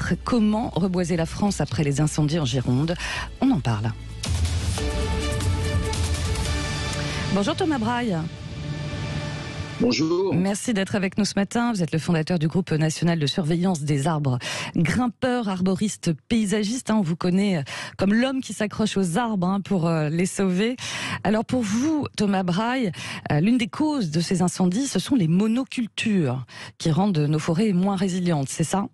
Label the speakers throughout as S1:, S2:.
S1: 4. Comment reboiser la France après les incendies en Gironde? On en parle. Bonjour Thomas Braille.
S2: Bonjour.
S1: Merci d'être avec nous ce matin. Vous êtes le fondateur du groupe national de surveillance des arbres. Grimpeur, arboriste, paysagiste, on vous connaît comme l'homme qui s'accroche aux arbres pour les sauver. Alors pour vous, Thomas Braille, l'une des causes de ces incendies, ce sont les monocultures qui rendent nos forêts moins résilientes, c'est ça ?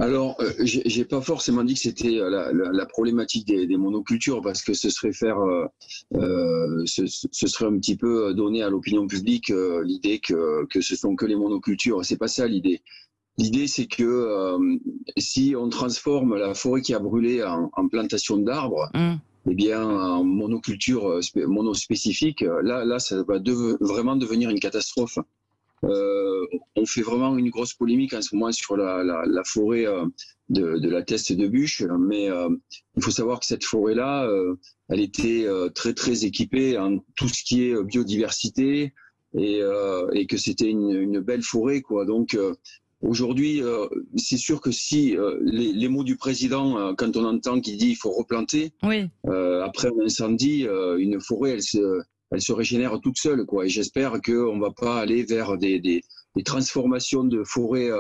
S2: Alors, j'ai pas forcément dit que c'était la problématique des monocultures, parce que ce serait ce serait un petit peu donner à l'opinion publique l'idée que ce sont que les monocultures. C'est pas ça l'idée. L'idée, c'est que si on transforme la forêt qui a brûlé en plantation d'arbres, eh bien, en monoculture monospécifique, là, ça va vraiment devenir une catastrophe. On fait vraiment une grosse polémique en ce moment sur la forêt de la Teste de Buch, mais il faut savoir que cette forêt-là, elle était très très équipée en tout ce qui est biodiversité et que c'était une belle forêt, quoi. Donc aujourd'hui, c'est sûr que si les mots du président, quand on entend qu'il dit il faut replanter, oui. Après un incendie, une forêt, elle se régénère toute seule, quoi. Et j'espère qu'on ne va pas aller vers des transformations de forêts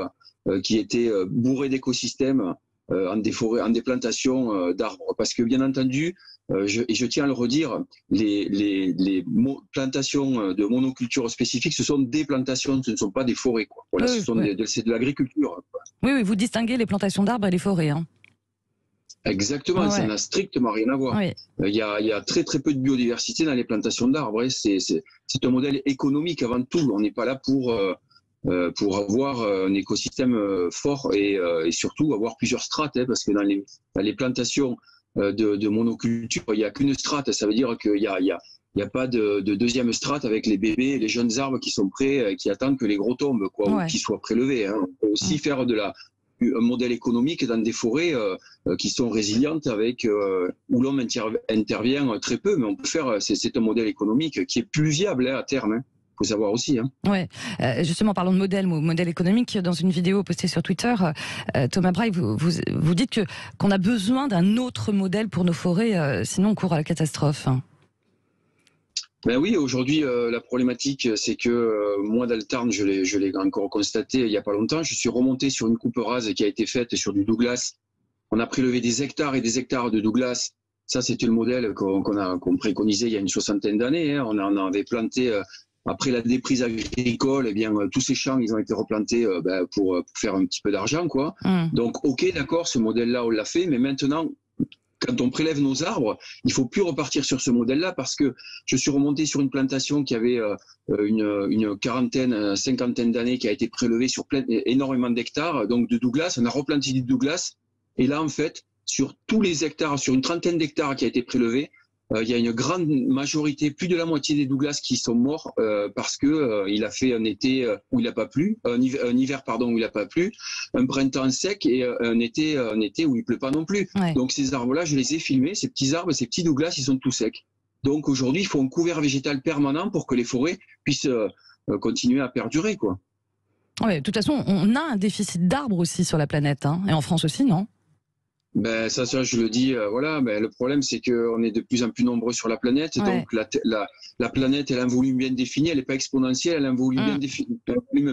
S2: qui étaient bourrées d'écosystèmes en des plantations d'arbres. Parce que bien entendu, je tiens à le redire, les plantations de monoculture spécifiques, ce sont des plantations, ce ne sont pas des forêts, quoi. Voilà, oui, c'est de l'agriculture.
S1: Oui, vous distinguez les plantations d'arbres et les forêts, hein.
S2: Exactement, ouais. Ça n'a strictement rien à voir. Oui. Il y a très très peu de biodiversité dans les plantations d'arbres. C'est un modèle économique avant tout. On n'est pas là pour avoir un écosystème fort et surtout avoir plusieurs strates, parce que dans les plantations de monoculture, il n'y a qu'une strate. Ça veut dire qu'il n'y a pas de deuxième strate avec les bébés, les jeunes arbres qui sont prêts, qui attendent que les gros tombent, quoi, ou qu'ils soient prélevés. On peut aussi faire un modèle économique dans des forêts qui sont résilientes où l'homme intervient très peu, mais on peut faire, c'est un modèle économique qui est plus viable à terme. Faut savoir aussi.
S1: Ouais. Justement, parlons de modèle économique. Dans une vidéo postée sur Twitter, Thomas Braille, vous dites qu'on a besoin d'un autre modèle pour nos forêts, sinon on court à la catastrophe.
S2: Ben oui, aujourd'hui, la problématique, c'est que moi, dans le Tarn, je l'ai encore constaté il n'y a pas longtemps, je suis remonté sur une coupe rase qui a été faite sur du Douglas. On a prélevé des hectares et des hectares de Douglas. Ça, c'était le modèle qu'on préconisait il y a une soixantaine d'années. On en avait planté, après la déprise agricole, eh bien, tous ces champs, ils ont été replantés pour faire un petit peu d'argent, quoi. Donc, ok, d'accord, ce modèle-là, on l'a fait, mais maintenant, quand on prélève nos arbres, il ne faut plus repartir sur ce modèle-là, parce que je suis remonté sur une plantation qui avait une quarantaine, cinquantaine d'années, qui a été prélevée sur énormément d'hectares, donc de Douglas. On a replanté du Douglas. Et là, en fait, sur tous les hectares, sur une trentaine d'hectares qui a été prélevée, il y a une grande majorité, plus de la moitié des Douglas qui sont morts parce que il a fait un été où il n'a pas plu, un hiver où il n'a pas plu, un printemps sec et un été où il pleut pas non plus. Ouais. Donc ces arbres-là, je les ai filmés, ces petits arbres, ces petits Douglas, ils sont tout secs. Donc aujourd'hui, il faut un couvert végétal permanent pour que les forêts puissent continuer à perdurer, quoi.
S1: Ouais, de toute façon, on a un déficit d'arbres aussi sur la planète, et en France aussi, non ?
S2: Ben ça je le dis, voilà. Ben le problème, c'est qu'on est de plus en plus nombreux sur la planète, donc la planète, elle a un volume bien défini, elle n'est pas exponentielle, elle a un volume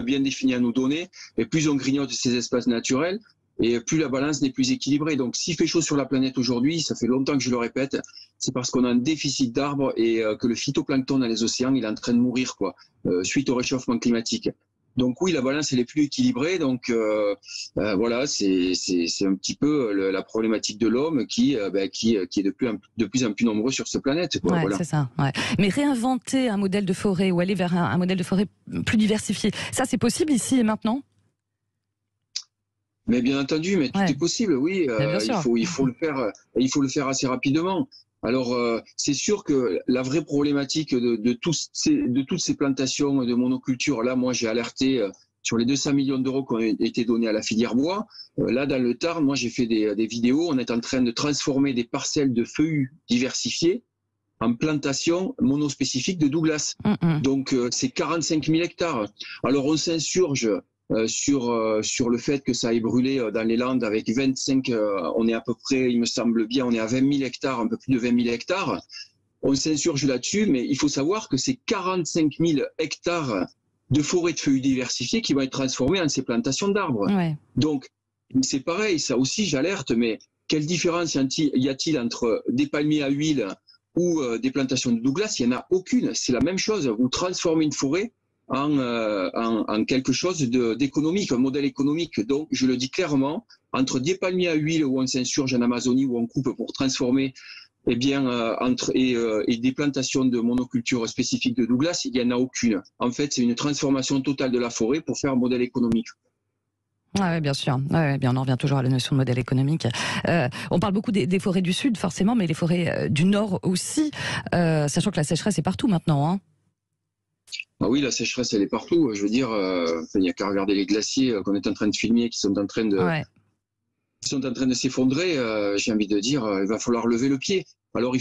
S2: bien défini à nous donner. Et plus on grignote ces espaces naturels, et plus la balance n'est plus équilibrée. Donc, s'il fait chaud sur la planète aujourd'hui, ça fait longtemps que je le répète, c'est parce qu'on a un déficit d'arbres et que le phytoplancton dans les océans, il est en train de mourir, quoi, suite au réchauffement climatique. Donc oui, la balance, elle est plus équilibrée. Donc voilà, c'est un petit peu la problématique de l'homme qui est de plus en plus nombreux sur cette planète, quoi.
S1: Ouais,
S2: voilà.
S1: C'est ça. Ouais. Mais réinventer un modèle de forêt ou aller vers un modèle de forêt plus diversifié, ça c'est possible ici et maintenant ?
S2: Mais bien entendu, mais tout est possible, oui. Il faut le faire assez rapidement. Alors, c'est sûr que la vraie problématique de toutes ces plantations de monoculture, là, moi, j'ai alerté sur les 200 millions d'euros qui ont été donnés à la filière bois. Là, dans le Tarn, moi, j'ai fait des vidéos. On est en train de transformer des parcelles de feuillus diversifiés en plantations monospécifiques de Douglas. Donc, c'est 45 000 hectares. Alors, on s'insurge sur le fait que ça ait brûlé dans les Landes avec 25, on est à peu près, il me semble bien, on est à 20 000 hectares, un peu plus de 20 000 hectares. On s'insurge là-dessus, mais il faut savoir que c'est 45 000 hectares de forêts de feuillus diversifiées qui vont être transformées en ces plantations d'arbres.
S1: Ouais.
S2: Donc, c'est pareil, ça aussi j'alerte, mais quelle différence y a-t-il entre des palmiers à huile ou des plantations de Douglas? Il n'y en a aucune, c'est la même chose. Vous transformez une forêt en quelque chose d'économique, un modèle économique. Donc, je le dis clairement, entre des palmiers à huile où on s'insurge en Amazonie, où on coupe pour transformer, eh bien, et des plantations de monoculture spécifiques de Douglas, il n'y en a aucune. En fait, c'est une transformation totale de la forêt pour faire un modèle économique.
S1: Oui, bien sûr. Ouais, bien, on en revient toujours à la notion de modèle économique. On parle beaucoup des forêts du Sud, forcément, mais les forêts du Nord aussi, sachant que la sécheresse est partout maintenant. Hein.
S2: Ah oui, la sécheresse, elle est partout. Je veux dire, il n'y a qu'à regarder les glaciers qu'on est en train de filmer, qui sont en train de,
S1: Ouais.
S2: s'effondrer. J'ai envie de dire, il va falloir lever le pied. Alors,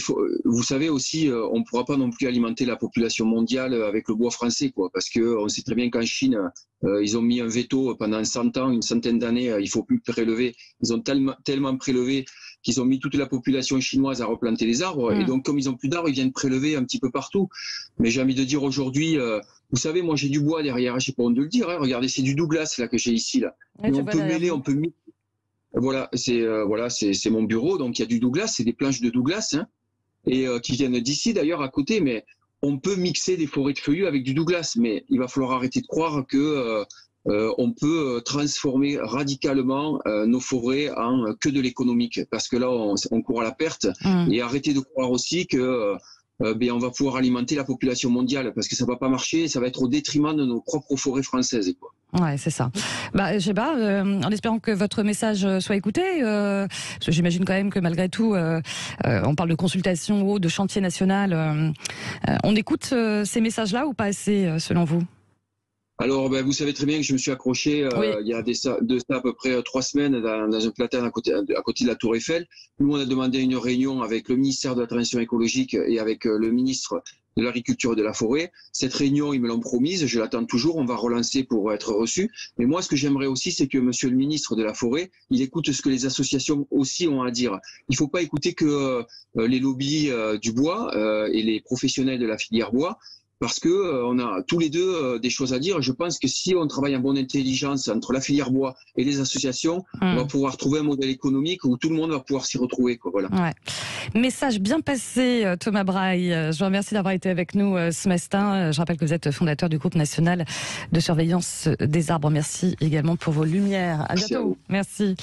S2: vous savez aussi, on ne pourra pas non plus alimenter la population mondiale avec le bois français, quoi, parce qu'on sait très bien qu'en Chine, ils ont mis un veto pendant 100 ans, une centaine d'années, il ne faut plus prélever. Ils ont tellement prélevé qu'ils ont mis toute la population chinoise à replanter les arbres. Et donc, comme ils n'ont plus d'arbres, ils viennent prélever un petit peu partout. Mais j'ai envie de dire aujourd'hui, vous savez, moi j'ai du bois derrière, je ne sais pas honte de le dire, hein, regardez, c'est du Douglas là, que j'ai ici. Là.
S1: Ouais,
S2: mais on peut mêler, on peut mixer. Voilà, c'est mon bureau, donc il y a du Douglas, c'est des planches de Douglas, hein, et qui viennent d'ici d'ailleurs à côté, mais on peut mixer des forêts de feuillus avec du Douglas, mais il va falloir arrêter de croire que on peut transformer radicalement nos forêts en que de l'économique, parce que là on court à la perte, et arrêter de croire aussi que on va pouvoir alimenter la population mondiale, parce que ça va pas marcher, ça va être au détriment de nos propres forêts françaises, quoi.
S1: Ouais, c'est ça. Je sais pas, en espérant que votre message soit écouté, parce que j'imagine quand même que malgré tout, on parle de consultation ou de chantier national. On écoute ces messages-là ou pas assez, selon vous?
S2: Alors, vous savez très bien que je me suis accroché
S1: Oui.
S2: il y a de ça à peu près 3 semaines dans un platane à côté de la Tour Eiffel. Nous, on a demandé une réunion avec le ministère de la Transition écologique et avec le ministre de l'Agriculture et de la Forêt. Cette réunion, ils me l'ont promise, je l'attends toujours, on va relancer pour être reçu. Mais moi, ce que j'aimerais aussi, c'est que monsieur le ministre de la Forêt, il écoute ce que les associations aussi ont à dire. Il ne faut pas écouter que les lobbies du bois et les professionnels de la filière bois, parce que on a tous les deux des choses à dire. Je pense que si on travaille en bonne intelligence entre la filière bois et les associations, on va pouvoir trouver un modèle économique où tout le monde va pouvoir s'y retrouver, quoi, voilà.
S1: Ouais. Message bien passé, Thomas Braille. Je vous remercie d'avoir été avec nous ce matin. Je rappelle que vous êtes fondateur du groupe national de surveillance des arbres. Merci également pour vos lumières. À bientôt. Merci.